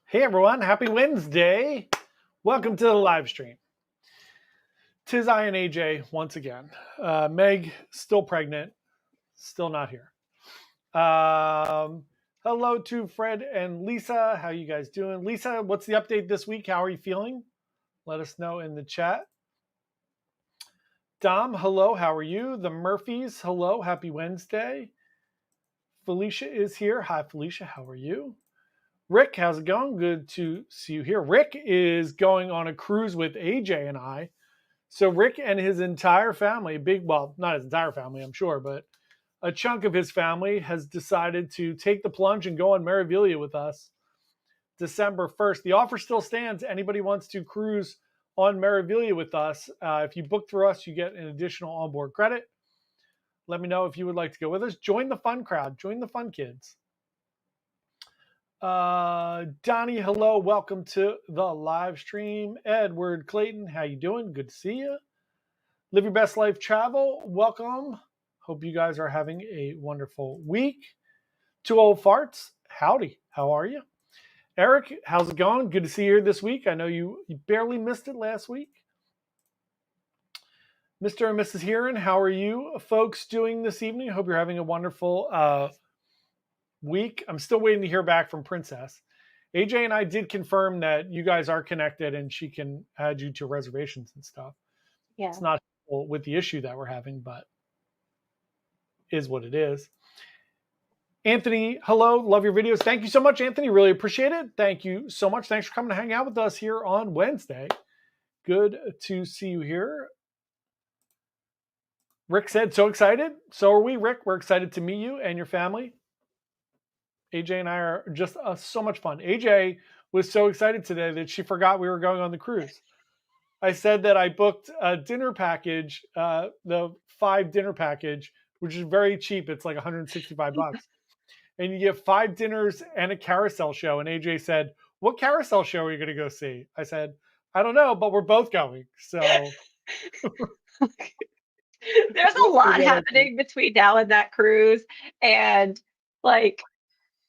Hey everyone, happy Wednesday. Welcome to the live stream. Tis I and AJ once again. Meg, still pregnant, still not here. Hello to Fred and Lisa. How you guys doing? Lisa, what's the update this week? How are you feeling? Let us know in the chat. Dom, hello, how are you? The Murphys, hello, happy Wednesday. Felicia is here. Hi, Felicia, how are you? Rick, how's it going? Good to see you here. Rick is going on a cruise with AJ and I. So Rick and his entire family, well, not his entire family, I'm sure, but a chunk of his family has decided to take the plunge and go on Marivilia with us December 1st. The offer still stands. Anybody wants to cruise on Marivilia with us, if you book through us, you get an additional onboard credit. Let me know if you would like to go with us. Join the fun crowd. Join the fun kids. Donnie, hello. Welcome to the live stream. Edward Clayton, how you doing? Good to see you. Live Your Best Life Travel, welcome. Hope you guys are having a wonderful week. Two Old Farts, howdy. How are you? Eric, how's it going? Good to see you here this week. I know you barely missed it last week. Mr. and Mrs. Heron, how are you folks doing this evening? I hope you're having a wonderful week. I'm still waiting to hear back from Princess. AJ and I did confirm that you guys are connected and she can add you to reservations and stuff. Yeah. It's not with the issue that we're having, but is what it is. Anthony, hello. Love your videos. Thank you so much, Anthony. Really appreciate it. Thank you so much. Thanks for coming to hang out with us here on Wednesday. Good to see you here. Rick said, so excited. So are we, Rick. We're excited to meet you and your family. AJ and I are just so much fun. AJ was so excited today that she forgot we were going on the cruise. I said that I booked a dinner package, the 5 dinner package, which is very cheap. It's like $165. And you get 5 dinners and a carousel show. And AJ said, what carousel show are you going to go see? I said, I don't know, but we're both going. So there's a lot happening between now and that cruise. And like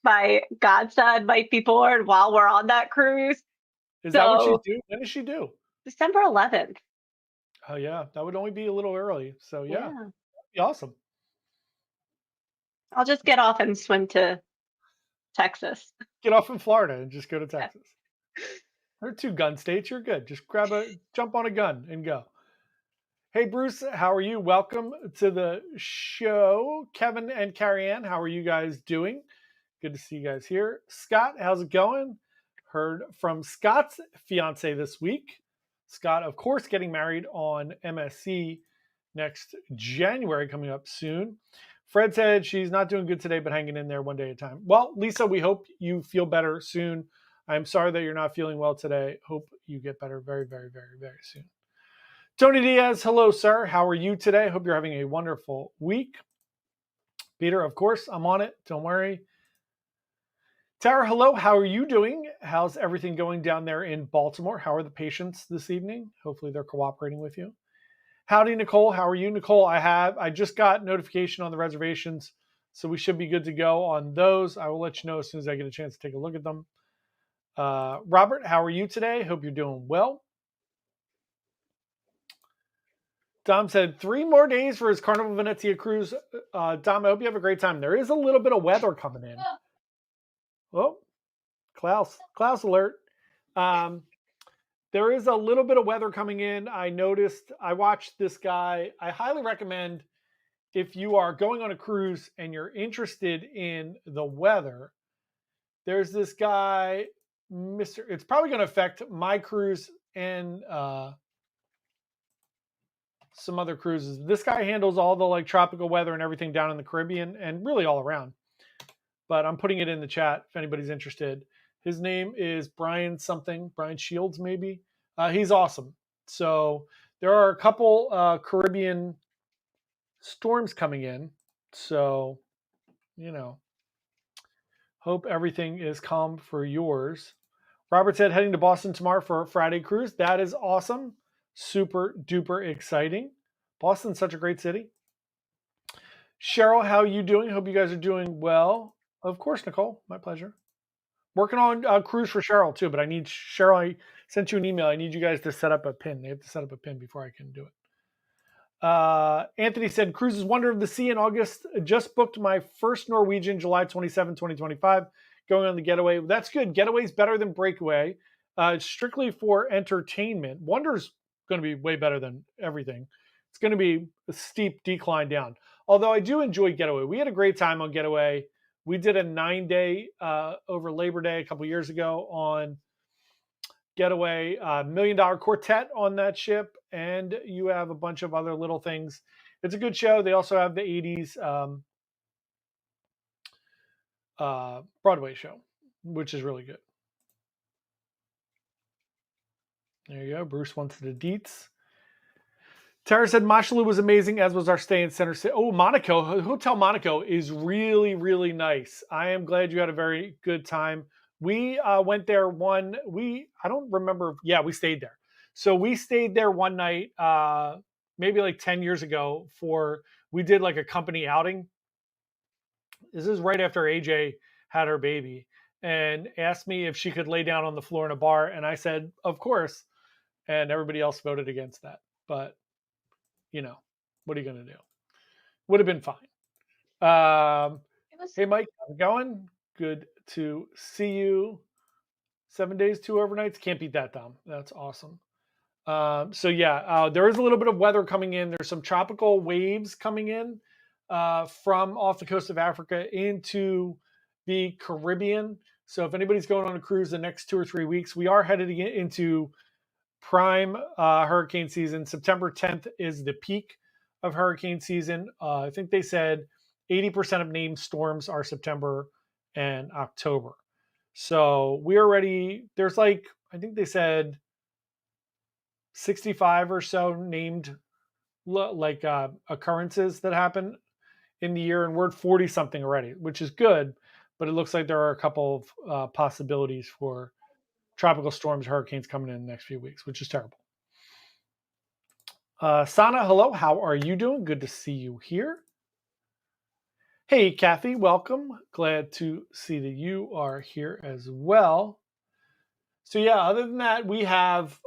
my godson might be born while we're on that cruise. Is that what she's doing? When does she do? December 11th. Oh, yeah. That would only be a little early. So, yeah. That'd be awesome. I'll just get off and swim to Texas. Get off in Florida and just go to Texas. Yeah. There are 2 gun states. You're good. Just jump on a gun and go. Hey, Bruce, how are you? Welcome to the show. Kevin and Carrie Ann, how are you guys doing? Good to see you guys here. Scott, how's it going? Heard from Scott's fiance this week. Scott, of course, getting married on MSC next January, coming up soon. Fred said she's not doing good today, but hanging in there one day at a time. Well, Lisa, we hope you feel better soon. I'm sorry that you're not feeling well today. Hope you get better very, very, very, very soon. Tony Diaz, hello, sir. How are you today? Hope you're having a wonderful week. Peter, of course, I'm on it. Don't worry. Tara, hello. How are you doing? How's everything going down there in Baltimore? How are the patients this evening? Hopefully they're cooperating with you. Howdy, Nicole. How are you? Nicole, I just got notification on the reservations, so we should be good to go on those. I will let you know as soon as I get a chance to take a look at them. Robert, how are you today? Hope you're doing well. Dom said 3 more days for his Carnival Venezia cruise. Dom, I hope you have a great time. There is a little bit of weather coming in. Oh, Klaus alert. There is a little bit of weather coming in. I watched this guy. I highly recommend, if you are going on a cruise and you're interested in the weather, there's this guy, it's probably going to affect my cruise and some other cruises. This guy handles all the like tropical weather and everything down in the Caribbean and really all around. But I'm putting it in the chat if anybody's interested. His name is Brian Shields, maybe. He's awesome. So there are a couple Caribbean storms coming in. So, hope everything is calm for yours. Robert said heading to Boston tomorrow for a Friday cruise. That is awesome. Super duper exciting. Boston's such a great city. Cheryl, how are you doing? Hope you guys are doing well. Of course, Nicole. My pleasure. Working on a cruise for Cheryl too, but Cheryl, I sent you an email. I need you guys to set up a pin. They have to set up a pin before I can do it. Anthony said, cruises Wonder of the Sea in August. Just booked my first Norwegian, July 27, 2025, going on the Getaway. That's good. Getaway's better than Breakaway. It's strictly for entertainment. Wonder's going to be way better than everything. It's going to be a steep decline down. Although I do enjoy Getaway. We had a great time on Getaway. We did a 9-day over Labor Day a couple years ago on Getaway, $1 Million Quartet on that ship, and you have a bunch of other little things. It's a good show. They also have the 80s Broadway show, which is really good. There you go. Bruce wants the deets. Tara said Mashalou was amazing, as was our stay in Center City. Oh, Monaco. Hotel Monaco is really, really nice. I am glad you had a very good time. We went there I don't remember. Yeah, we stayed there. So we stayed there one night, maybe like 10 years ago we did like a company outing. This is right after AJ had her baby and asked me if she could lay down on the floor in a bar. And I said, of course. And everybody else voted against that. But what are you going to do? Would have been fine. Hey, Mike, how's it going? Good to see you. 7 days, 2 overnights. Can't beat that, Dom. That's awesome. There is a little bit of weather coming in. There's some tropical waves coming in from off the coast of Africa into the Caribbean. So if anybody's going on a cruise the next 2 or 3 weeks, we are headed into prime hurricane season. September 10th is the peak of hurricane season. I think they said 80% of named storms are September and October. So we are ready. There's I think they said 65 or so named occurrences that happen in the year, and we're at 40 something already, which is good. But it looks like there are a couple of possibilities for tropical storms, hurricanes coming in the next few weeks, which is terrible. Sana, hello. How are you doing? Good to see you here. Hey, Kathy, welcome. Glad to see that you are here as well. So yeah, other than that, we have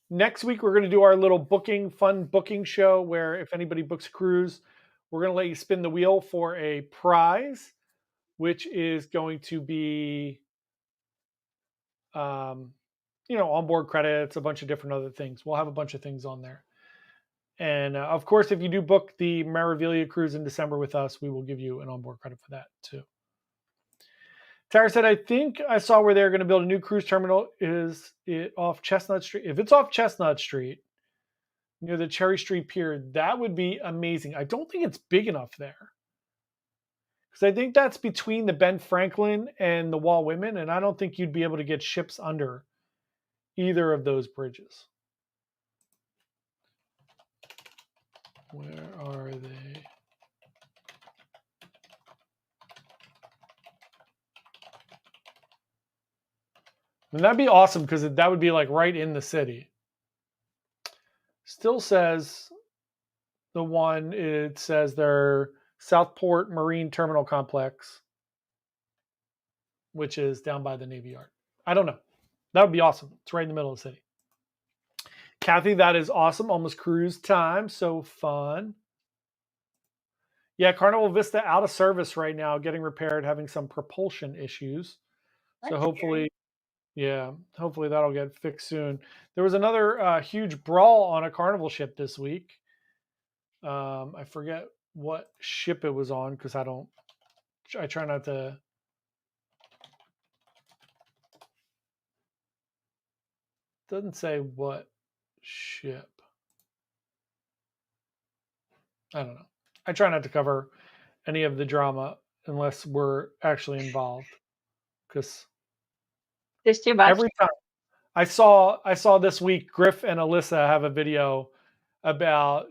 next week we're going to do our little fun booking show where if anybody books a cruise, we're going to let you spin the wheel for a prize, which is going to be onboard credits, a bunch of different other things. We'll have a bunch of things on there. And of course, if you do book the Meraviglia cruise in December with us, we will give you an onboard credit for that too. Tara said, I think I saw where they're going to build a new cruise terminal. Is it off Chestnut Street? If it's off Chestnut Street, near the Cherry Street Pier, that would be amazing. I don't think it's big enough there. Because I think that's between the Ben Franklin and the Wall Women, and I don't think you'd be able to get ships under either of those bridges. Where are they? And that'd be awesome because that would be like right in the city. Still says it says their Southport Marine Terminal Complex. which is down by the Navy Yard. I don't know. That would be awesome. It's right in the middle of the city. Kathy, that is awesome. Almost cruise time. So fun. Yeah, Carnival Vista out of service right now, getting repaired, having some propulsion issues. So hopefully, hopefully that'll get fixed soon. There was another huge brawl on a Carnival ship this week. I forget what ship it was on because I try not to. Doesn't say what ship. I don't know. I try not to cover any of the drama unless we're actually involved because there's too much. Every time I saw this week, Griff and Alyssa have a video about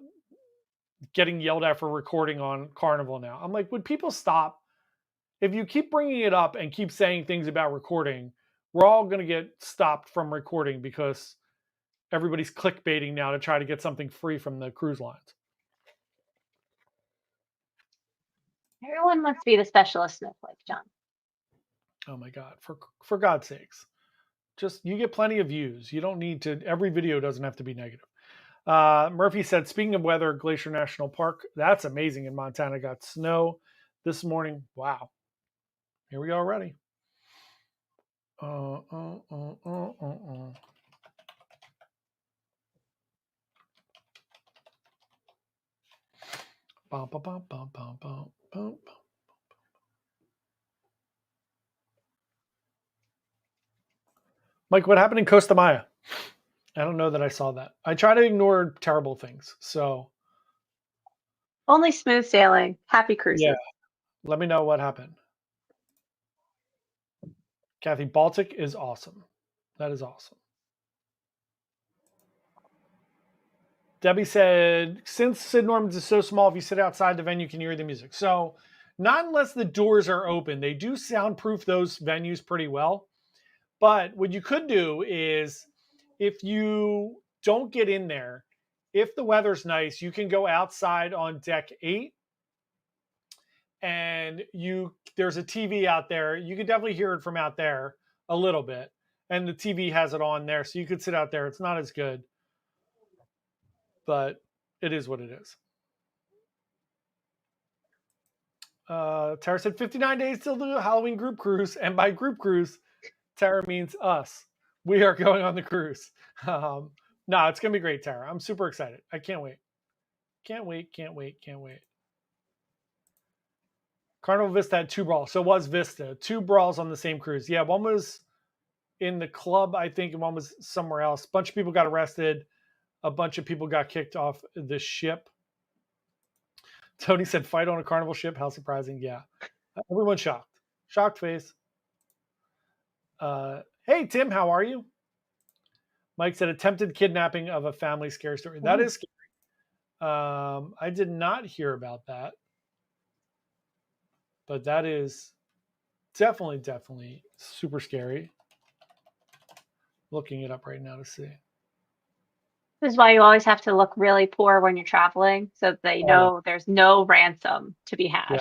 getting yelled at for recording on Carnival now. I'm like, would people stop? If you keep bringing it up and keep saying things about recording, we're all going to get stopped from recording because everybody's clickbaiting now to try to get something free from the cruise lines. Everyone must be the specialist snowflake, John. Oh my God. For God's sakes. Just, you get plenty of views. You don't need to, every video doesn't have to be negative. Murphy said, speaking of weather, Glacier National Park, that's amazing in Montana. Got snow this morning. Wow. Here we go already. Bum, bum, bum, bum, bum, bum, bum. Mike, what happened in Costa Maya? I don't know that I saw that. I try to ignore terrible things. So only smooth sailing. Happy cruises. Yeah. Let me know what happened. Kathy, Baltic is awesome. That is awesome. Debbie said, since Sid Norman's is so small, if you sit outside the venue, you can hear the music. So not unless the doors are open. They do soundproof those venues pretty well. But what you could do is if you don't get in there, if the weather's nice, you can go outside on deck 8 and there's a TV out there. You can definitely hear it from out there a little bit. And the TV has it on there. So you could sit out there. It's not as good, but it is what it is. Tara said 59 days till the Halloween group cruise. And by group cruise, Tara means us. We are going on the cruise. No, it's going to be great, Tara. I'm super excited. I can't wait. Can't wait. Carnival Vista had 2 brawls. So it was Vista. 2 brawls on the same cruise. Yeah, one was in the club, I think, and one was somewhere else. A bunch of people got arrested. A bunch of people got kicked off the ship. Tony said, fight on a Carnival ship. How surprising. Yeah. Everyone's shocked. Shocked face. Hey, Tim, how are you? Mike said, attempted kidnapping of a family scary story. That is scary. I did not hear about that. But that is definitely super scary. Looking it up right now to see. This is why you always have to look really poor when you're traveling so they know there's no ransom to be had. Yeah.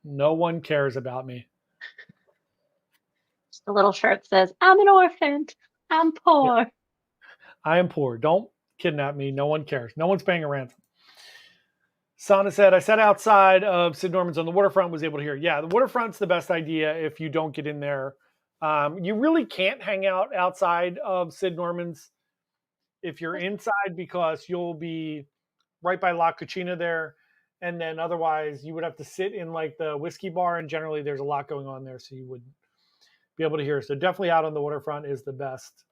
No one cares about me. Just a little shirt says, I'm an orphan. I'm poor. Yeah. I am poor. Don't kidnap me. No one cares. No one's paying a ransom. Sana said, I sat outside of Sid Norman's on the waterfront, was able to hear. Yeah, the waterfront's the best idea if you don't get in there. You really can't hang out outside of Sid Norman's if you're inside because you'll be right by La Cucina there. And then otherwise you would have to sit in like the whiskey bar, and generally there's a lot going on there, so you wouldn't be able to hear. So definitely out on the waterfront is the best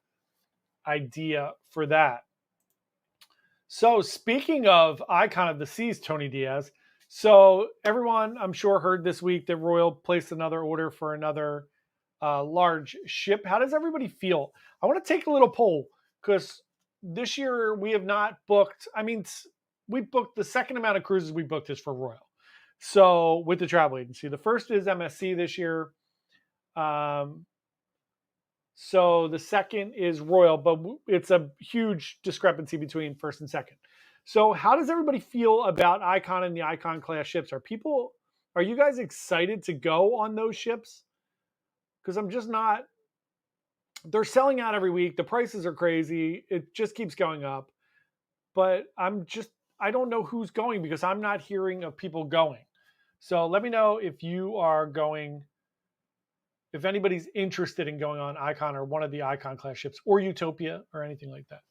idea for that. So speaking of Icon of the Seas, Tony Diaz. So everyone, I'm sure, heard this week that Royal placed another order for another large ship. How does everybody feel? I want to take a little poll because this year we have not booked. I mean, we booked the second amount of cruises we booked is for Royal. So with the travel agency, the first is MSC this year. So the second is Royal, but it's a huge discrepancy between first and second. So how does everybody feel about Icon and the Icon class ships? Are you guys excited to go on those ships? because I'm just not. They're selling out every week. The prices are crazy. It just keeps going up. But I don't know who's going because I'm not hearing of people going. So let me know if you are going, if anybody's interested in going on Icon or one of the Icon class ships or Utopia or anything like that.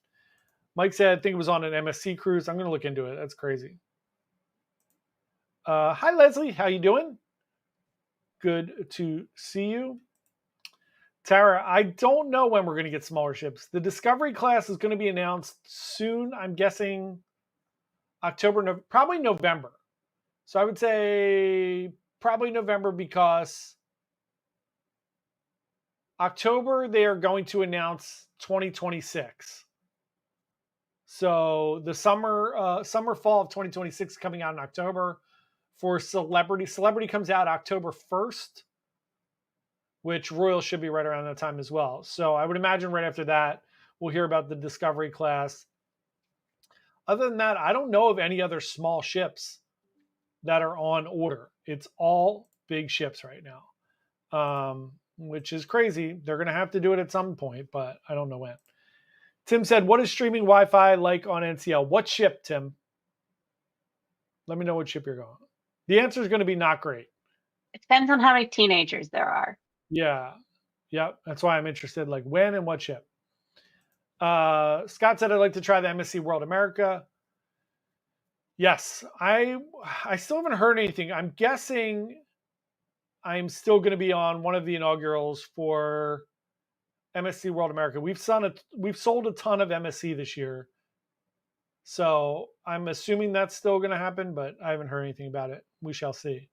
Mike said, I think it was on an MSC cruise. I'm going to look into it. That's crazy. Hi, Leslie. How you doing? Good to see you. Tara, I don't know when we're going to get smaller ships. The Discovery class is going to be announced soon. I'm guessing October, probably November. So I would say probably November because October they are going to announce 2026. So the summer fall of 2026 coming out in October. For Celebrity comes out October 1st, which Royal should be right around that time as well. So I would imagine right after that we'll hear about the Discovery class. Other than that, I don't know of any other small ships that are on order. It's all big ships right now, which is crazy. They're going to have to do it at some point, but I don't know when. Tim said, what is streaming Wi-Fi like on NCL? What ship, Tim? Let me know what ship you're going on. The answer is going to be not great. It depends on how many teenagers there are. Yeah. Yep. That's why I'm interested. Like when and what ship. Scott said, I'd like to try the MSC World America. Yes. I still haven't heard anything. I'm guessing I'm still going to be on one of the inaugurals for MSC World America. We've sold a ton of MSC this year. So I'm assuming that's still going to happen, but I haven't heard anything about it. We shall see.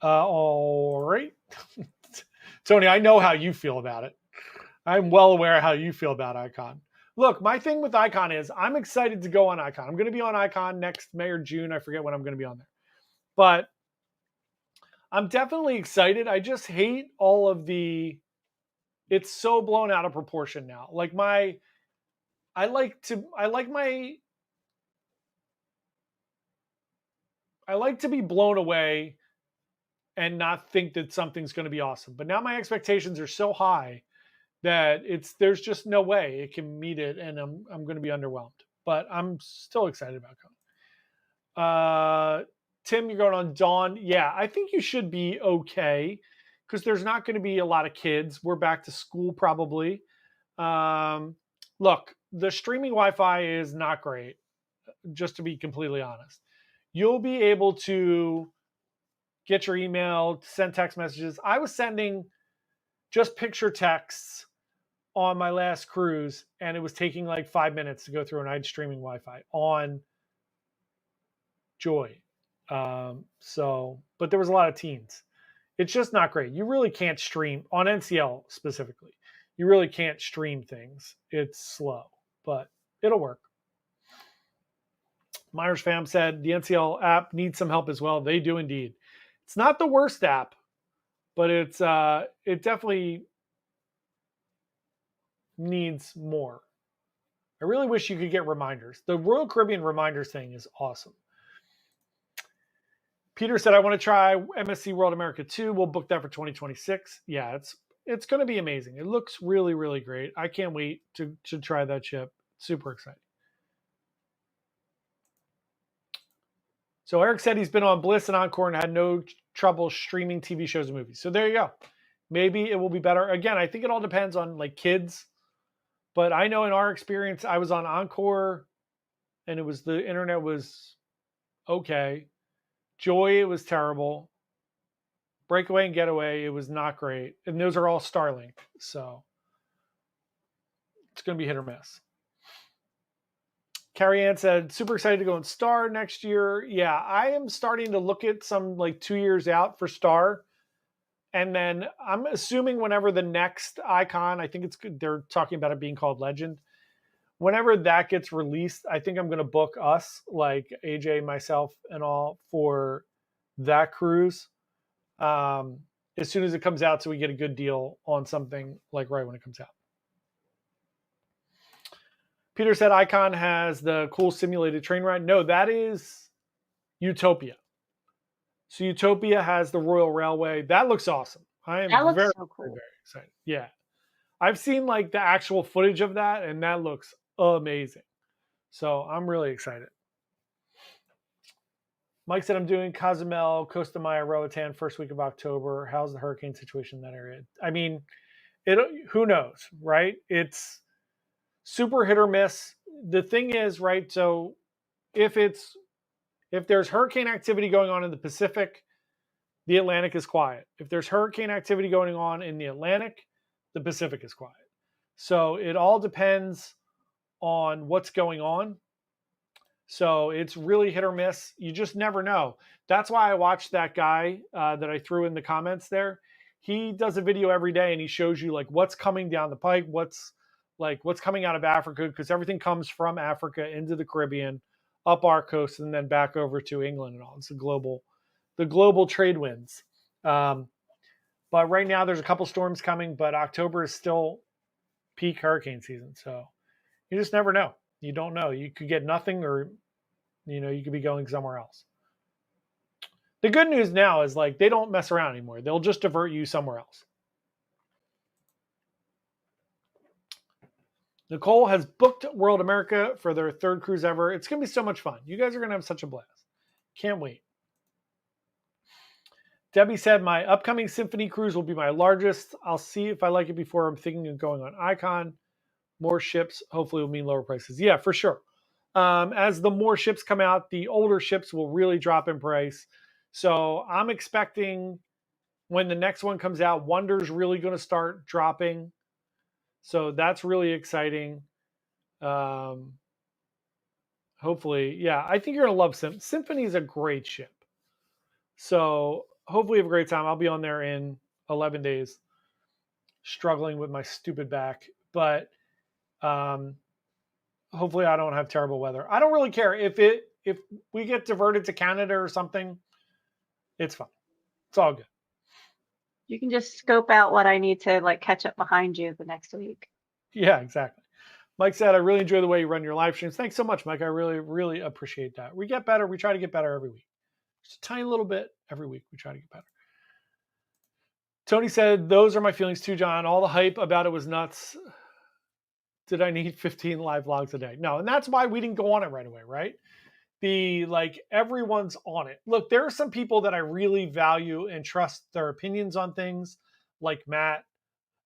All right. Tony, I know how you feel about it. I'm well aware of how you feel about Icon. Look, my thing with Icon is I'm excited to go on Icon. I'm going to be on Icon next May or June. I forget when I'm going to be on there. But I'm definitely excited. I just hate all of it's so blown out of proportion now. Like I like to be blown away and not think that something's going to be awesome. But now my expectations are so high that there's just no way it can meet it, and I'm going to be underwhelmed. But I'm still excited about going. Tim, you're going on Dawn. Yeah, I think you should be okay because there's not going to be a lot of kids. We're back to school probably. Look, the streaming Wi-Fi is not great, just to be completely honest. You'll be able to get your email, send text messages. I was sending just picture texts on my last cruise, and it was taking like 5 minutes to go through, and I had streaming Wi-Fi on Joy. But there was a lot of teens. It's just not great. You really can't stream on NCL specifically. You really can't stream things. It's slow, but it'll work. Myers Fam said the NCL app needs some help as well. They do indeed. It's not the worst app, but it definitely needs more. I really wish you could get reminders. The Royal Caribbean reminders thing is awesome. Peter said, I want to try MSC World America 2. We'll book that for 2026. Yeah, it's going to be amazing. It looks really, really great. I can't wait to try that ship. Super exciting. So Eric said he's been on Bliss and Encore and had no trouble streaming TV shows and movies. So there you go. Maybe it will be better. Again, I think it all depends on like kids. But I know in our experience, I was on Encore and the internet was okay. Joy, it was terrible. Breakaway and Getaway, it was not great. And those are all Starlink. So it's going to be hit or miss. Carrie Ann said, super excited to go on Star next year. Yeah, I am starting to look at some like 2 years out for Star. And then I'm assuming whenever the next Icon, I think they're talking about it being called Legend. Whenever that gets released, I think I'm going to book us, like AJ, myself, and all for that cruise as soon as it comes out so we get a good deal on something like right when it comes out. Peter said Icon has the cool simulated train ride. No, that is Utopia. So Utopia has the Royal Railway. That looks awesome. I am That looks very, so very, cool. very excited. Yeah. I've seen like the actual footage of that, and that looks amazing. So I'm really excited. Mike said I'm doing Cozumel, Costa Maya, Roatan first week of October. How's the hurricane situation in that area? I mean, it. Who knows, right? It's super hit or miss. The thing is, right? So if there's hurricane activity going on in the Pacific, the Atlantic is quiet. If there's hurricane activity going on in the Atlantic, the Pacific is quiet. So it all depends on what's going on. So it's really hit or miss. You just never know. That's why I watched that guy that I threw in the comments there. He does a video every day and he shows you like what's coming down the pipe, what's coming out of Africa, because everything comes from Africa into the Caribbean, up our coast, and then back over to England and all. It's the global trade winds. But right now there's a couple storms coming, but October is still peak hurricane season. So you just never know. You don't know. You could get nothing, or you could be going somewhere else. The good news now is like they don't mess around anymore. They'll just divert you somewhere else. Nicole has booked World America for their third cruise ever. It's going to be so much fun. You guys are going to have such a blast. Can't wait. Debbie said, my upcoming Symphony cruise will be my largest. I'll see if I like it before I'm thinking of going on Icon. More ships hopefully will mean lower prices. Yeah, for sure. As the more ships come out, the older ships will really drop in price. So I'm expecting when the next one comes out, Wonder's really going to start dropping. So that's really exciting. Hopefully, yeah, I think you're going to love Symphony is a great ship. So hopefully you have a great time. I'll be on there in 11 days, struggling with my stupid back. But hopefully I don't have terrible weather. I don't really care if we get diverted to Canada or something. It's fine. It's all good. You can just scope out what I need to like catch up behind you the next week. Yeah, exactly. Mike said, I really enjoy the way you run your live streams. Thanks so much, Mike. I really, really appreciate that. We get better. We try to get better every week. Just a tiny little bit every week. We try to get better. Tony said, those are my feelings too, John. All the hype about it was nuts. Did I need 15 live vlogs a day? No, and that's why we didn't go on it right away, right? Everyone's on it. Look, there are some people that I really value and trust their opinions on things, like Matt.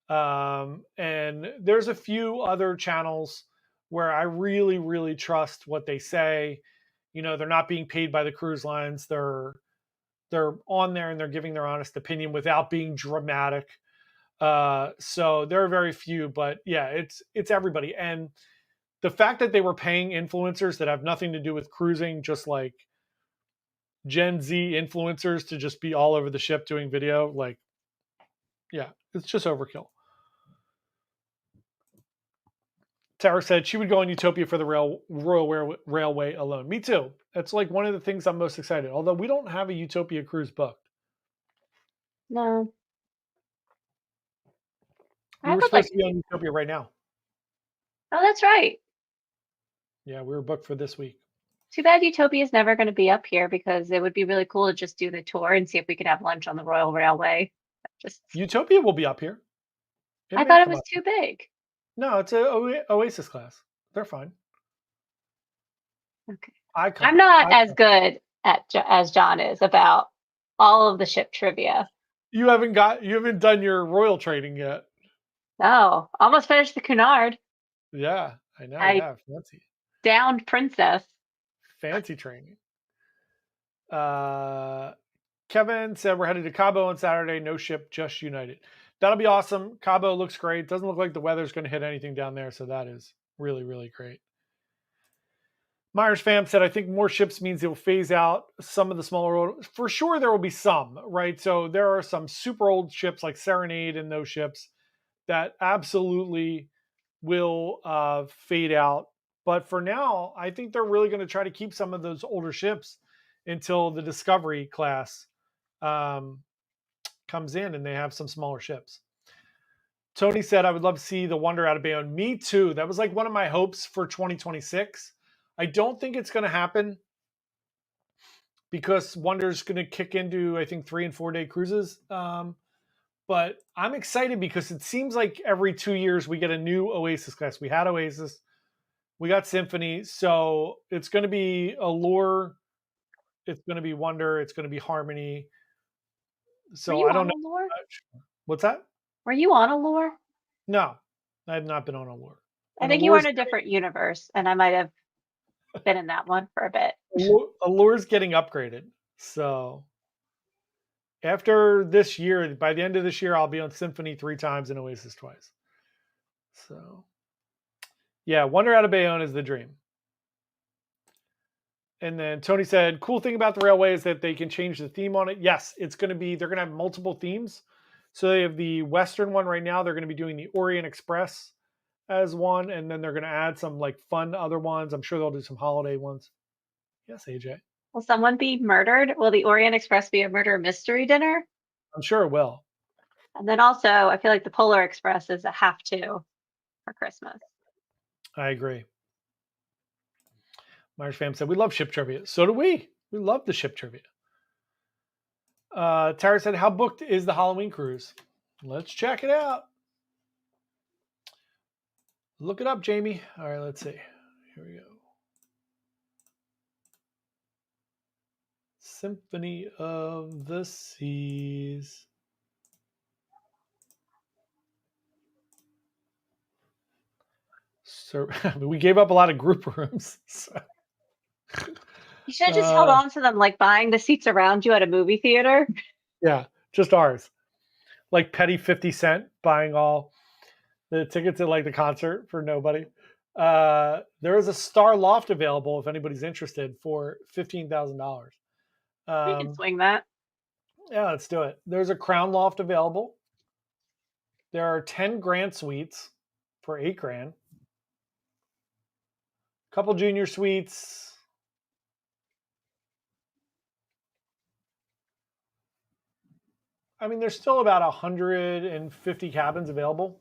And there's a few other channels where I really, really trust what they say. They're not being paid by the cruise lines. They're on there and they're giving their honest opinion without being dramatic. So there are very few, but yeah, it's everybody. And the fact that they were paying influencers that have nothing to do with cruising, just like Gen Z influencers, to just be all over the ship doing video, yeah, it's just overkill. Tara said she would go on Utopia for the Royal Railway alone. Me too. That's like one of the things I'm most excited. Although we don't have a Utopia cruise booked. No. We were supposed to be on Utopia right now. Oh, that's right. Yeah, we were booked for this week. Too bad Utopia is never going to be up here, because it would be really cool to just do the tour and see if we could have lunch on the Royal Railway. Utopia will be up here. I thought it was too big. No, it's a Oasis class. They're fine. Okay. I'm not as good as John is about all of the ship trivia. You haven't done your royal training yet. No, almost finished the Cunard. Yeah, I know. Yeah, fancy. Downed Princess. Fancy training. Kevin said we're headed to Cabo on Saturday. No ship, just United. That'll be awesome. Cabo looks great. Doesn't look like the weather's going to hit anything down there, so that is really, really great. Myers Fam said, I think more ships means it will phase out some of the smaller. For sure, there will be some, right? So there are some super old ships like Serenade and those ships that absolutely will fade out. But for now, I think they're really going to try to keep some of those older ships until the Discovery class comes in and they have some smaller ships. Tony said, I would love to see the Wonder out of Bayonne. Me too. That was like one of my hopes for 2026. I don't think it's going to happen because Wonder's going to kick into, I think, 3 and 4 day cruises. But I'm excited because it seems like every 2 years we get a new Oasis class. We had Oasis, we got Symphony, so it's going to be Allure, it's going to be Wonder, it's going to be Harmony. Were So you I don't on know Allure? much. What's that? Were you on Allure? No, I have not been on Allure. I And think you were Allure's in a different universe, and I might have been in that one for a bit. Allure's getting upgraded. So after this year, by the end of this year, I'll be on Symphony 3 times and Oasis twice. So yeah, Wonder out of Bayonne is the dream. And then Tony said, cool thing about the railway is that they can change the theme on it. Yes, it's going to be, they're going to have multiple themes. So they have the Western one right now. They're going to be doing the Orient Express as one. And then they're going to add some like fun other ones. I'm sure they'll do some holiday ones. Yes, AJ. Will someone be murdered? Will the Orient Express be a murder mystery dinner? I'm sure it will. And then also, I feel like the Polar Express is a have to for Christmas. I agree. Myers fam said, we love ship trivia. So do we. We love the ship trivia. Tara said, how booked is the Halloween cruise? Let's check it out. Look it up, Jamie. All right, let's see. Here we go. Symphony of the Seas. So I mean, we gave up a lot of group rooms. So. You should have just held on to them, like buying the seats around you at a movie theater. Yeah, just ours. Like petty 50 cent buying all the tickets at like the concert for nobody. There is a Star Loft available if anybody's interested for $15,000. We can swing that. Yeah, let's do it. There's a Crown Loft available. There are 10 Grand Suites for $8,000. Couple Junior Suites. I mean, there's still about 150 cabins available.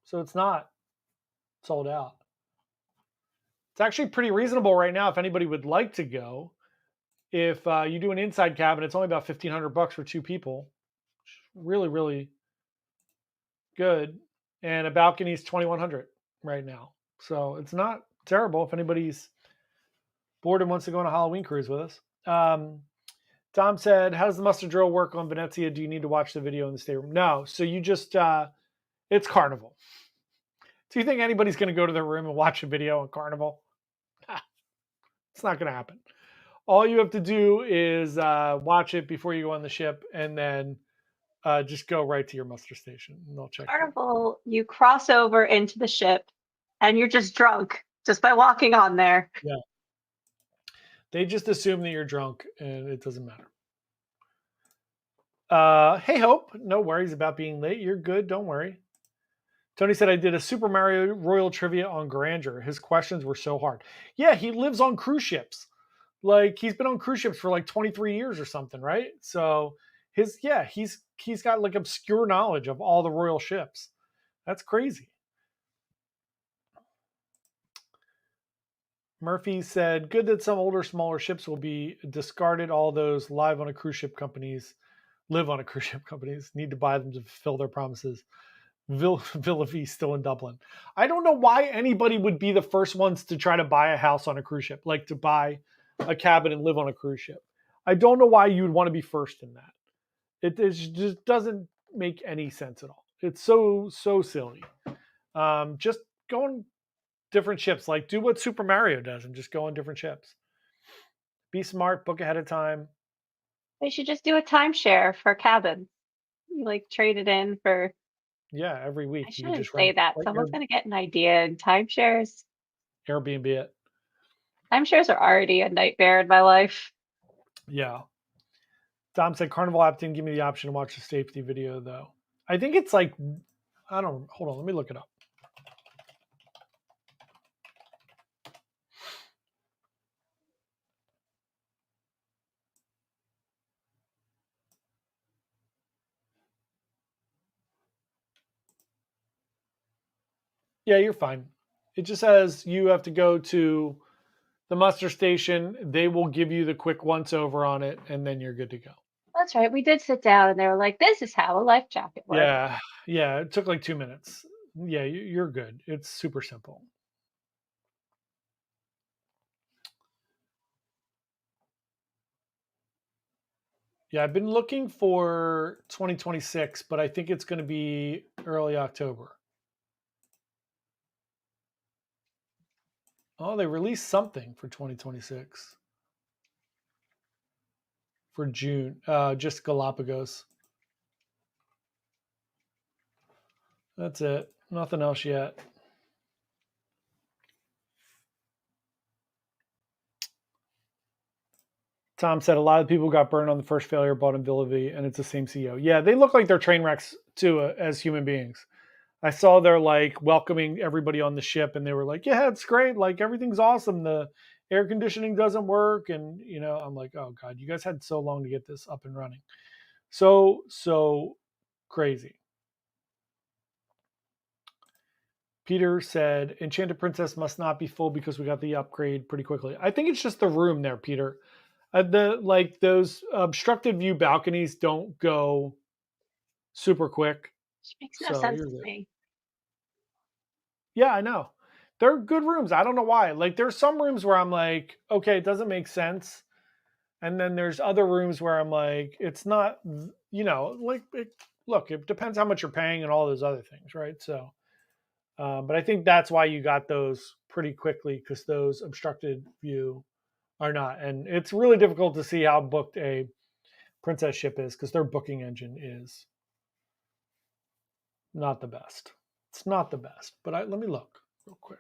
So it's not sold out. It's actually pretty reasonable right now if anybody would like to go. If you do an inside cabin, it's only about $1,500 for 2 people. Really, really good. And a balcony is $2,100 right now. So it's not terrible if anybody's bored and wants to go on a Halloween cruise with us. Tom said, how does the mustard drill work on Venezia? Do you need to watch the video in the stateroom? No. So you just, it's Carnival. Do you think anybody's going to go to their room and watch a video on Carnival? It's not going to happen. All you have to do is watch it before you go on the ship, and then just go right to your muster station, and they'll check. Carnival, you cross over into the ship, and you're just drunk just by walking on there. Yeah. They just assume that you're drunk, and it doesn't matter. Hey, Hope, no worries about being late. You're good. Don't worry. Tony said, I did a Super Mario Royal trivia on Grandeur. His questions were so hard. Yeah, he lives on cruise ships. Like, he's been on cruise ships for like 23 years or something, right? So he's got like obscure knowledge of all the royal ships. That's crazy. Murphy said, good that some older, smaller ships will be discarded. All those live on a cruise ship companies need to buy them to fulfill their promises. Villa V still in Dublin. I don't know why anybody would be the first ones to try to buy a house on a cruise ship, like to buy a cabin and live on a cruise ship. I don't know why you would want to be first in that. It just doesn't make any sense at all. It's so silly. Just go on different ships. Like, do what Super Mario does and just go on different ships. Be smart, book ahead of time. They should just do a timeshare for cabins. You like trade it in for. Yeah, every week. I You can shouldn't just say rent that. Someone's going to get an idea in timeshares. Airbnb it. Timeshares are already a nightmare in my life. Yeah. Dom said Carnival app didn't give me the option to watch the safety video, though. I think it's like, I don't know. Hold on. Let me look it up. Yeah, you're fine. It just says you have to go to the muster station. They will give you the quick once over on it, and then you're good to go. That's right. We did sit down, and they were like, "This is how a life jacket works." Yeah, yeah. It took like 2 minutes. Yeah, you're good. It's super simple. Yeah, I've been looking for 2026, but I think it's going to be early October. Oh, they released something for 2026 for June. Just Galapagos. That's it. Nothing else yet. Tom said a lot of people got burned on the first failure bought in Villa V, and it's the same CEO. Yeah, they look like they're train wrecks too as human beings. I saw they're like welcoming everybody on the ship, and they were like, "Yeah, it's great. Like everything's awesome. The air conditioning doesn't work," and I'm like, "Oh God, you guys had so long to get this up and running." So crazy. Peter said, "Enchanted Princess must not be full because we got the upgrade pretty quickly." I think it's just the room there, Peter. Those obstructed view balconies don't go super quick, Which makes no so sense you're to good. me. Yeah, I know. They're good rooms. I don't know why. Like there's some rooms where I'm like, okay, it doesn't make sense. And then there's other rooms where I'm like, it's not, look, it depends how much you're paying and all those other things, right? So, but I think that's why you got those pretty quickly because those obstructed view are not. And it's really difficult to see how booked a Princess ship is because their booking engine is not the best. It's not the best, but let me look real quick.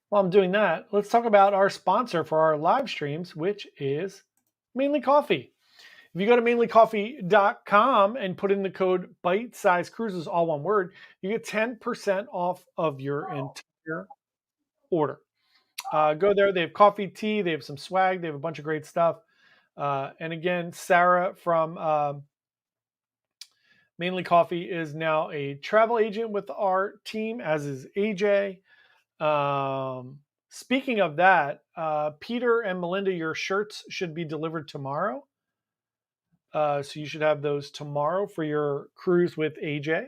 While I'm doing that, let's talk about our sponsor for our live streams, which is Mainly Coffee. If you go to mainlycoffee.com and put in the code Byte Size Cruises, all one word, you get 10% off of your entire order. Go there. They have coffee, tea, they have some swag, they have a bunch of great stuff. And again, Sarah from Mainly Coffee is now a travel agent with our team, as is AJ. Speaking of that, Peter and Melinda, your shirts should be delivered tomorrow. So you should have those tomorrow for your cruise with AJ.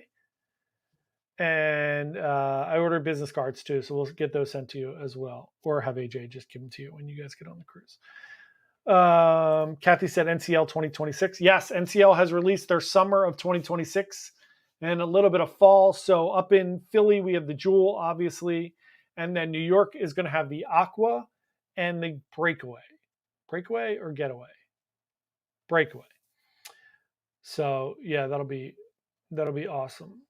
And I ordered business cards too, so we'll get those sent to you as well, or have AJ just give them to you when you guys get on the cruise. Kathy said NCL 2026. Yes, NCL has released their summer of 2026 and a little bit of fall. So up in Philly, we have the Jewel, obviously. And then New York is going to have the Aqua and the Breakaway. Breakaway or Getaway? Breakaway. So yeah, that'll be awesome.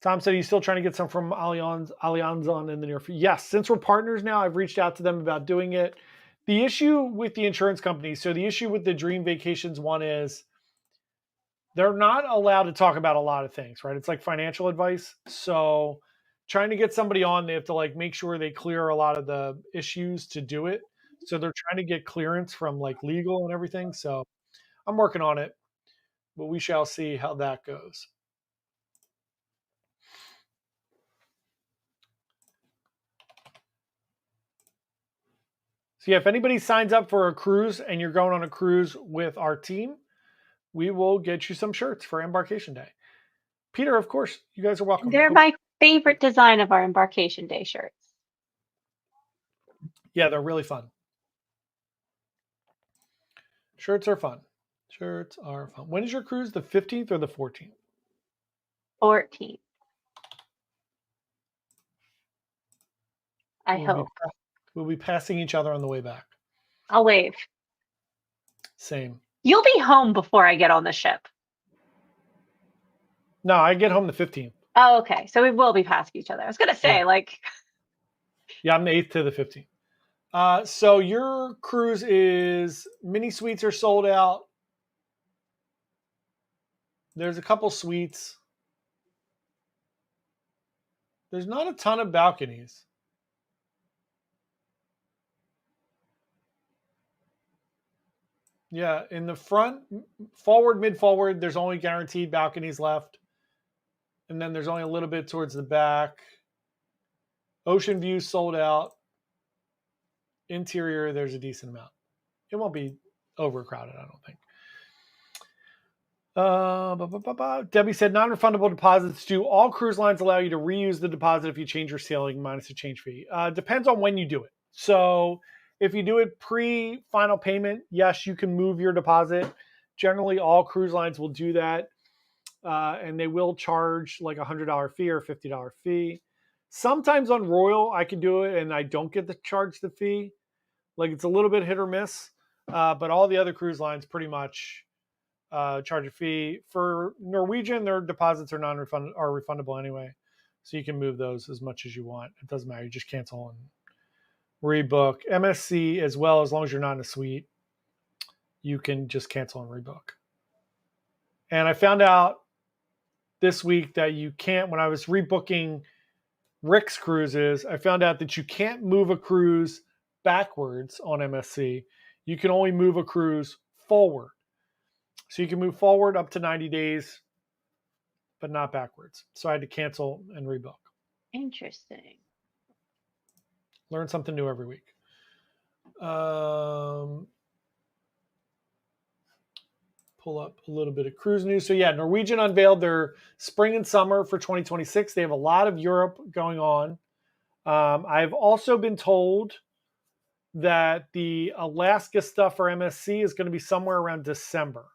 Tom said he's still trying to get some from Allianz on in the near future. Yes, since we're partners now, I've reached out to them about doing it. The issue with the insurance companies, so the issue with the Dream Vacations one is they're not allowed to talk about a lot of things, right? It's like financial advice. So trying to get somebody on, they have to like make sure they clear a lot of the issues to do it. So they're trying to get clearance from like legal and everything. So I'm working on it, but we shall see how that goes. So yeah, if anybody signs up for a cruise and you're going on a cruise with our team, we will get you some shirts for Embarkation Day. Peter, of course, you guys are welcome. They're my favorite design of our Embarkation Day shirts. Yeah, they're really fun. Shirts are fun. Shirts are fun. When is your cruise? The 15th or the 14th? 14th. I hope. We'll be passing each other on the way back. I'll wave. Same. You'll be home before I get on the ship. No, I get home the 15th. Oh, okay. So we will be passing each other. I was going to say, Yeah, I'm the 8th to the 15th. So your cruise is mini suites are sold out. There's a couple suites. There's not a ton of balconies. Yeah, in the front, forward, mid forward, there's only guaranteed balconies left. And then there's only a little bit towards the back. Ocean view sold out. Interior, there's a decent amount. It won't be overcrowded, I don't think. Debbie said non-refundable deposits. Do all cruise lines allow you to reuse the deposit if you change your sailing minus a change fee? Depends on when you do it. So if you do it pre-final payment, yes, you can move your deposit. Generally, all cruise lines will do that. And they will charge like $100 fee or $50 fee. Sometimes on Royal, I can do it and I don't get to charge the fee. Like it's a little bit hit or miss. But all the other cruise lines pretty much charge a fee. For Norwegian, their deposits are refundable anyway. So you can move those as much as you want. It doesn't matter. You just cancel and rebook. MSC as well, as long as you're not in a suite, you can just cancel and rebook. And I found out this week that you can't, when I was rebooking Rick's cruises, I found out that you can't move a cruise backwards on MSC. You can only move a cruise forward. So you can move forward up to 90 days, but not backwards. So I had to cancel and rebook. Interesting. Learn something new every week. Pull up a little bit of cruise news. So yeah, Norwegian unveiled their spring and summer for 2026. They have a lot of Europe going on. I've also been told that the Alaska stuff for MSC is going to be somewhere around December,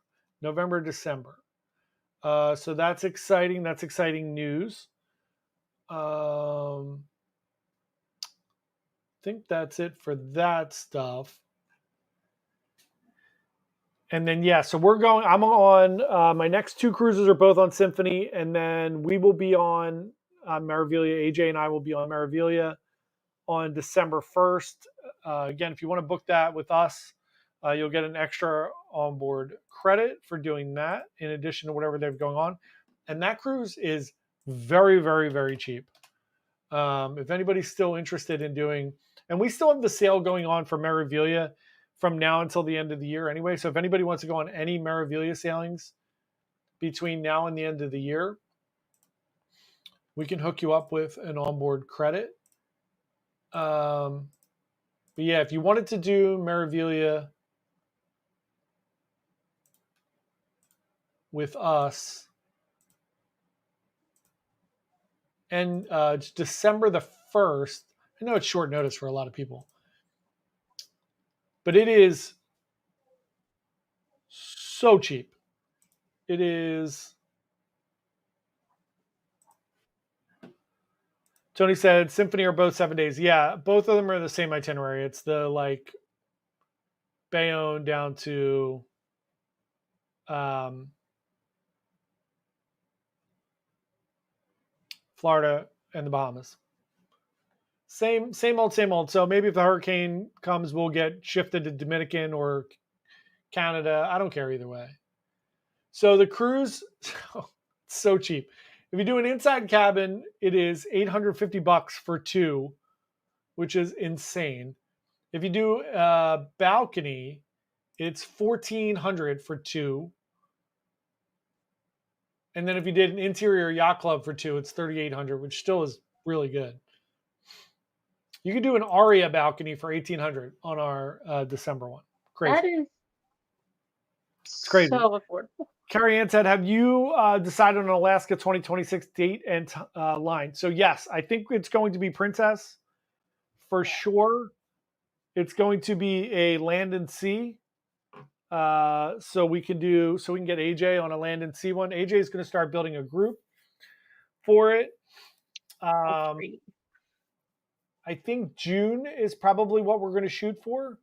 November, December. So that's exciting. That's exciting news. I think that's it for that stuff. And then, yeah, so I'm on, my next two cruises are both on Symphony, and then we will be on Meraviglia. AJ and I will be on Meraviglia on December 1st. Again, if you want to book that with us, you'll get an extra onboard credit for doing that in addition to whatever they have going on. And that cruise is very, very, very cheap. If anybody's still interested in doing, and we still have the sale going on for Meraviglia from now until the end of the year anyway. So if anybody wants to go on any Meraviglia sailings between now and the end of the year, we can hook you up with an onboard credit. But yeah, if you wanted to do Meraviglia with us, and it's December the 1st, I know it's short notice for a lot of people, but it is so cheap. It is. Tony said Symphony are both 7 days. Yeah, both of them are the same itinerary. It's the like Bayonne down to Florida and the Bahamas. Same old, same old. So maybe if the hurricane comes, we'll get shifted to Dominican or Canada. I don't care either way. So the cruise, so cheap. If you do an inside cabin, it is $850 for two, which is insane. If you do a balcony, it's $1,400 for two. And then if you did an interior yacht club for two, it's $3,800, which still is really good. You could do an Aria balcony for $1,800 on our December one. Crazy. That is it's crazy. So affordable. Carrie Ann said, have you decided on an Alaska 2026 date and line? So yes, I think it's going to be Princess for sure. It's going to be a land and sea. So we can get AJ on a land and sea one. AJ is going to start building a group for it. I think June is probably what we're going to shoot for.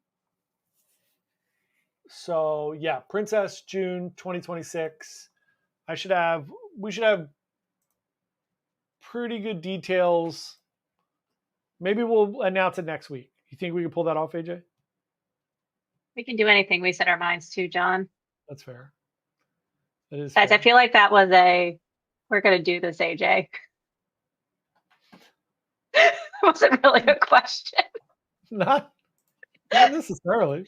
So yeah, Princess June 2026. We should have pretty good details. Maybe we'll announce it next week. You think we can pull that off, AJ? We can do anything we set our minds to, John. That's fair. That is Guys, fair. I feel like that was we're going to do this, AJ. It wasn't really a question. Not necessarily.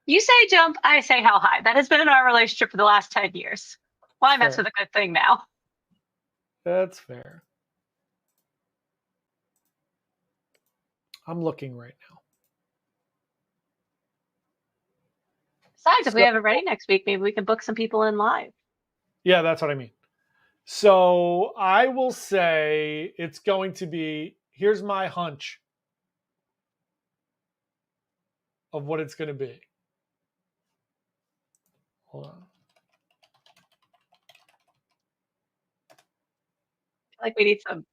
You say jump, I say how high. That has been in our relationship for the last 10 years. Why mess with a good thing now? That's fair. I'm looking right now. Besides, if we have it ready next week, maybe we can book some people in live. Yeah, that's what I mean. So I will say it's going to be, here's my hunch of what it's going to be. Hold on. Like we need some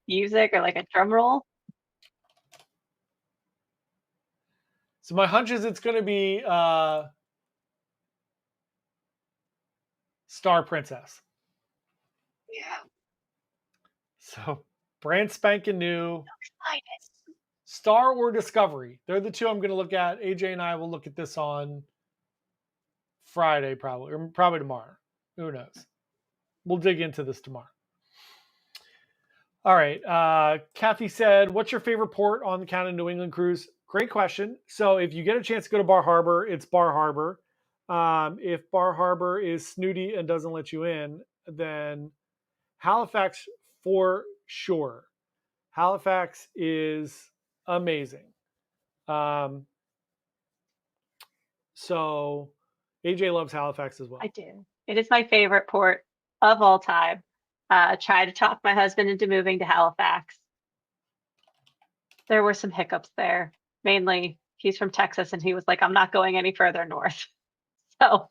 music or like a drum roll. So my hunch is it's going to be Star Princess. Yeah. So brand spanking new. Star or Discovery. They're the two I'm going to look at. AJ and I will look at this on Friday probably, or probably tomorrow. Who knows? We'll dig into this tomorrow. All right. Kathy said, what's your favorite port on the Canada New England cruise? Great question. So if you get a chance to go to Bar Harbor, it's Bar Harbor. If Bar Harbor is snooty and doesn't let you in, then Halifax for sure. Halifax is amazing. So AJ loves Halifax as well. I do. It is my favorite port of all time. Tried to talk my husband into moving to Halifax. There were some hiccups there. Mainly, he's from Texas, and he was like, I'm not going any further north. So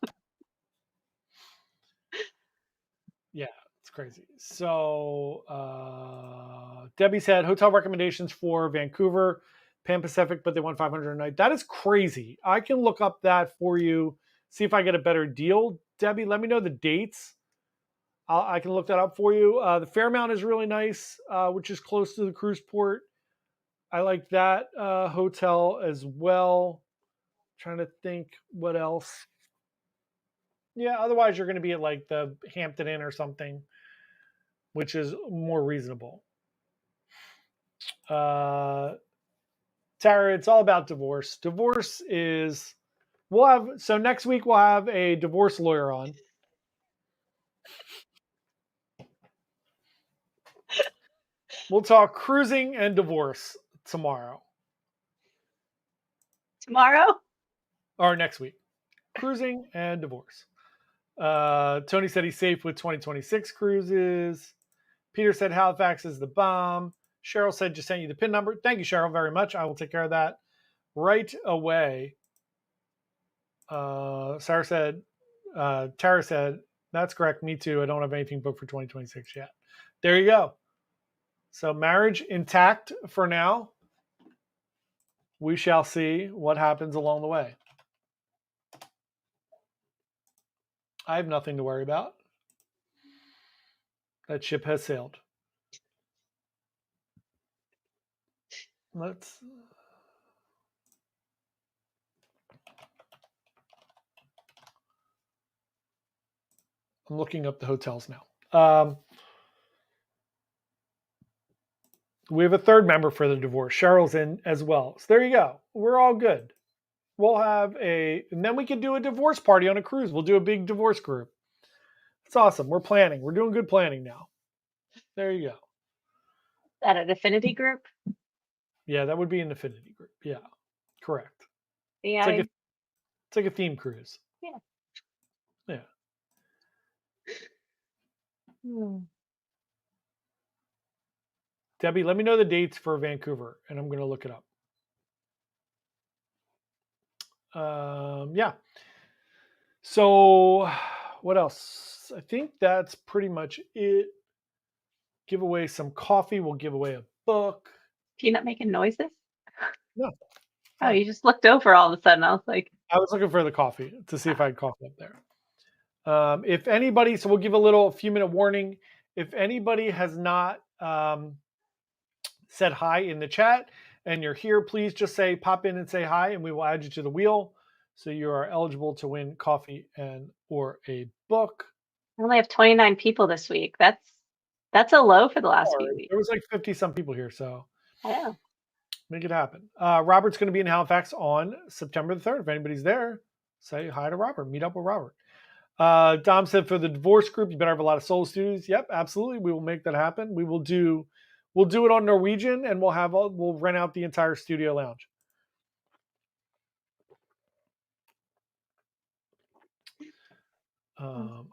yeah, it's crazy. So Debbie said hotel recommendations for Vancouver, Pan Pacific, but they want 500 a night. That is crazy. I can look up that for you, see if I get a better deal. Debbie, let me know the dates. I can look that up for you. The Fairmount is really nice, which is close to the cruise port. I like that hotel as well. Trying to think what else. Yeah, otherwise you're going to be at like the Hampton Inn or something, which is more reasonable. Tara, it's all about divorce. Divorce is, so next week we'll have a divorce lawyer on. We'll talk cruising and divorce tomorrow. Tomorrow? Or next week. Cruising and divorce. Tony said he's safe with 2026 cruises. Peter said Halifax is the bomb. Cheryl said just sent you the PIN number. Thank you, Cheryl, very much. I will take care of that right away. Tara said, that's correct. Me too. I don't have anything booked for 2026 yet. There you go. So marriage intact for now. We shall see what happens along the way. I have nothing to worry about. That ship has sailed. I'm looking up the hotels now. We have a third member for the divorce. Cheryl's in as well. So there you go. We're all good. We'll have and then we can do a divorce party on a cruise. We'll do a big divorce group. It's awesome. We're planning. We're doing good planning now. There you go. Is that an affinity group? Yeah, that would be an affinity group. Yeah, correct. Yeah. It's like a theme cruise. Yeah. Yeah. Debbie, let me know the dates for Vancouver, and I'm going to look it up. Yeah. So what else? I think that's pretty much it. Give away some coffee. We'll give away a book. Peanut making noises? No. Oh, you just looked over all of a sudden. I was like, I was looking for the coffee to see if I had coffee up there. If anybody, so we'll give a few minute warning. If anybody has not said hi in the chat and you're here, please just pop in and say hi, and we will add you to the wheel. So you are eligible to win coffee or a book. I only have 29 people this week. That's a low for the last few weeks. There was like 50 some people here, so yeah, make it happen. Robert's going to be in Halifax on September the 3rd. If anybody's there, Say hi to Robert. Meet up with Robert. Dom said for the divorce group, you better have a lot of soul studios. Yep, absolutely. We will make that happen. We'll do it on Norwegian, and we'll rent out the entire studio lounge.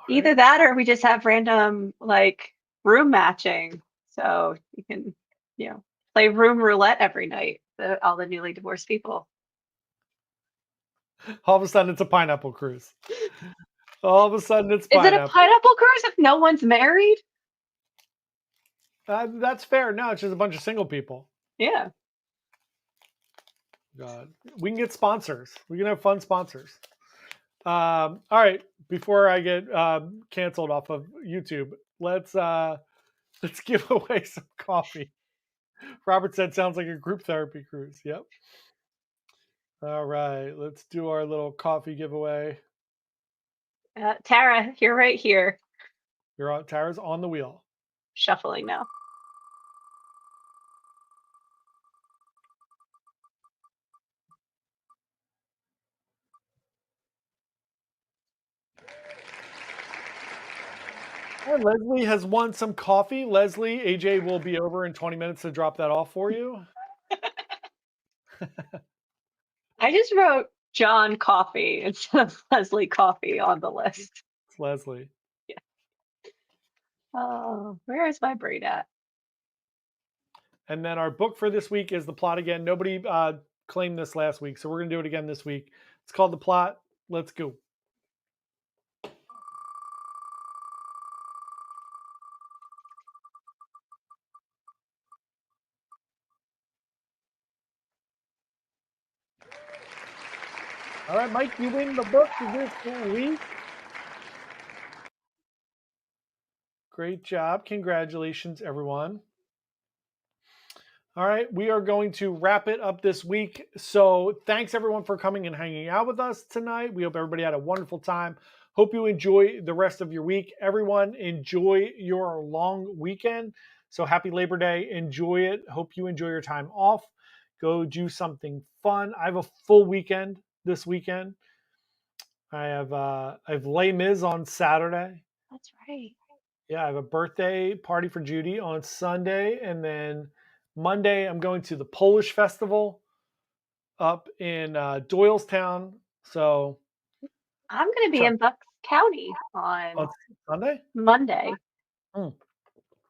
Either right. that, or we just have random like room matching, so you can, play room roulette every night. All the newly divorced people. All of a sudden, it's a pineapple cruise. All of a sudden, it's Is it pineapple. a pineapple cruise if no one's married? That's fair. No, it's just a bunch of single people. Yeah. God, we can get sponsors. We can have fun sponsors. All right. Before I get canceled off of YouTube, let's give away some coffee. Robert said, "Sounds like a group therapy cruise." Yep. All right. Let's do our little coffee giveaway. Tara, you're right here. Tara's on the wheel. Shuffling now. And Leslie has won some coffee. Leslie, AJ will be over in 20 minutes to drop that off for you. I just wrote John Coffee instead of Leslie Coffee on the list. It's Leslie. Yeah. Oh, where is my brain at? And then our book for this week is The Plot Again. Nobody claimed this last week, so we're going to do it again this week. It's called The Plot. Let's go. All right, Mike, you win the book this week. Great job. Congratulations, everyone. All right, we are going to wrap it up this week. So thanks, everyone, for coming and hanging out with us tonight. We hope everybody had a wonderful time. Hope you enjoy the rest of your week. Everyone, enjoy your long weekend. So happy Labor Day. Enjoy it. Hope you enjoy your time off. Go do something fun. I have a full weekend this weekend. I have Les Mis on Saturday. That's right. Yeah, I have a birthday party for Judy on Sunday, and then Monday I'm going to the Polish festival up in Doylestown. So I'm going to be in Bucks County on Sunday, Monday for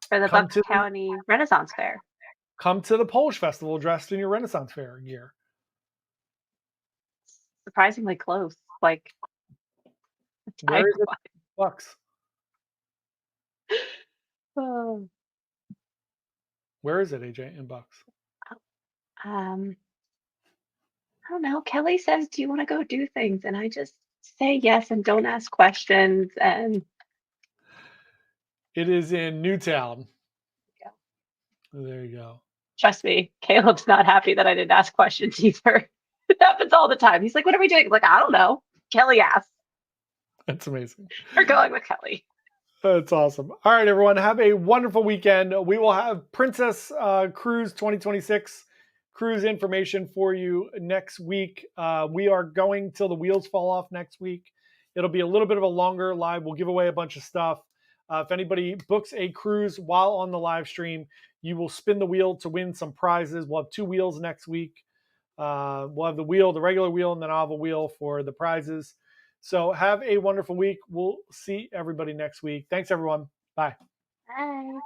the Bucks County Renaissance Fair. Come to the Polish festival dressed in your Renaissance Fair gear. Surprisingly close. Like, where is it? Bucks. Oh. Where is it, AJ, in Bucks? I don't know. Kelly says, "Do you want to go do things?" And I just say yes and don't ask questions. And it is in Newtown. Yeah. There you go. Trust me, Caleb's not happy that I didn't ask questions either. It happens all the time. He's like, "What are we doing?" I'm like, "I don't know." Kelly asked. That's amazing. We're going with Kelly. That's awesome. All right, everyone. Have a wonderful weekend. We will have Princess Cruise 2026 cruise information for you next week. We are going till the wheels fall off next week. It'll be a little bit of a longer live. We'll give away a bunch of stuff. If anybody books a cruise while on the live stream, you will spin the wheel to win some prizes. We'll have 2 wheels next week. We'll have the regular wheel, and then I'll have a wheel for the prizes. So have a wonderful week. We'll see everybody next week. Thanks, everyone. Bye. Bye.